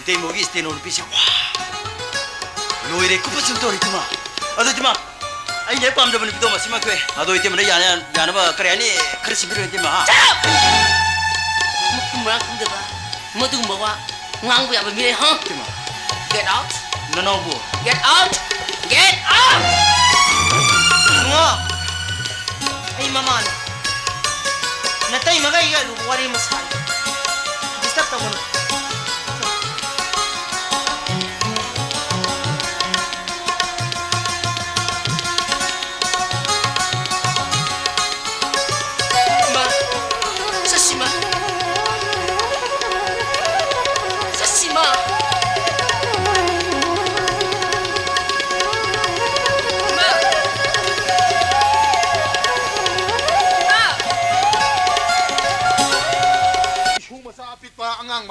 이때 목이 있을 때는 빛이 와 로이레 끝부분 또리지마 아도지마 아니 내 밤 잡은 비도 마시마 그래 아도 이때 뭐래 야나 봐 그래 아니 그렇지 비로지마 뭐야 근데 봐 뭐도 뭐가 ngang về bên hả get out 너너부 get out get out 뭐 아이 마마 나 따이 마가 이가 와리 마사 디스탑 타고는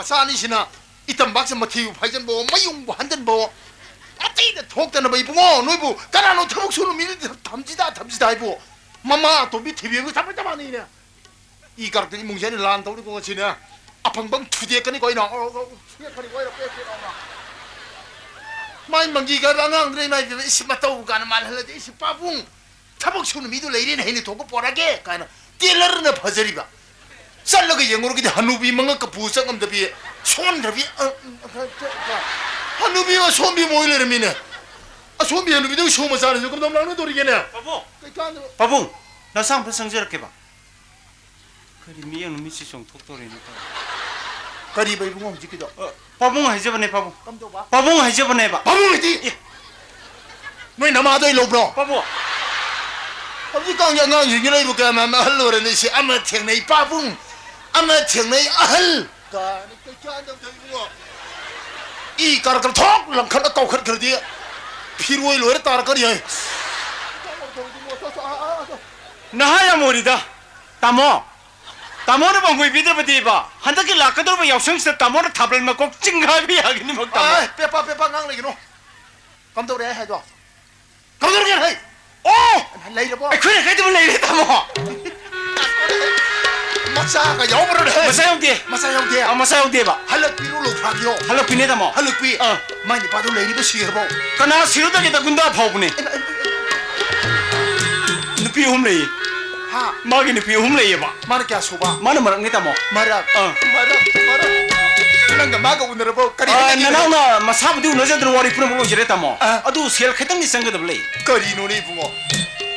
마사니시나 이딴 막상 마티우 파이전 보 마용 한전 보 아띠데 톡다나 바 이봉어 너이부 까라노 터복 소는 미리 담지다 이부 마마 도비 TV에 담았다마니냐 이 가락들이 뭉샤니 란다 우리 공어 지냐 아팡방 투디에 까니 거이나 수야까니 거이나 빼빼나 마인 망기가 랑앙들이 마이 이시마타 우가나 말할라데 이시 빠붕 터복 소는 미도 레이린 해니 도고 보라게 가나 띠르르나 퍼저리바 살라가 영어로 그때 한우비 망가 부상감더비 손더비 한우비와 손비 모일레르미네 아 손비 한우비도 쇼마 사는 조금 넘나는 도리겠네 바봉 나 상부 성저렇게 봐 그리 미영 미치 좀 톡토리니까 가리 바이봉 움직이다 바봉 해줘보네 바봉 깜도 봐 바봉 해줘보네 봐 바봉 어디 너희 남아도 일로 브로 바봉 어디 강양강 유기나 이부가 마마 할로라는 시 아마 탱네 바봉 아마 탱네 아할 이 가락을 톡 랑카나 까우카 그러디 피로에 로에 따라거리 나야 모리다 따모를 보고 비대버디 봐 한덕기 라카도로 봐 역성스 따모를 탑을 먹고 찡가비 하기니 먹다 아 빼빠 낭내기노 감독래 해줘 감독래 해 오! 레이를 봐 그래 그래도 레이를 따모 마사가 여보를 해 마사 형디 마사 형디 마사 형디 봐 할럭비로 로프라기요 할럭비네 따모 할럭비 많이 봐도 레이도 시계로 그나 시로다게다 군다 파오브네 느피 홈레이 하 마기 느피 홈레이 봐 마르게 소바 마는 마랑네 따모 마락 nangga maga unera bo kari 나나 마사부디 너저들 와리 프로 보고 지랬다 뭐 아두 셀 캐당니 생겨도 블레 kari nuni bungo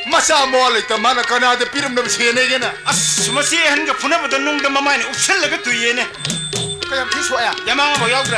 masa mo le ta mana kana de pirum na sene gena 스마시 한가 푸나보다 농다 마마니 욱셀라가 두이에네 kaya kiso ya 야망아 뭐 야그래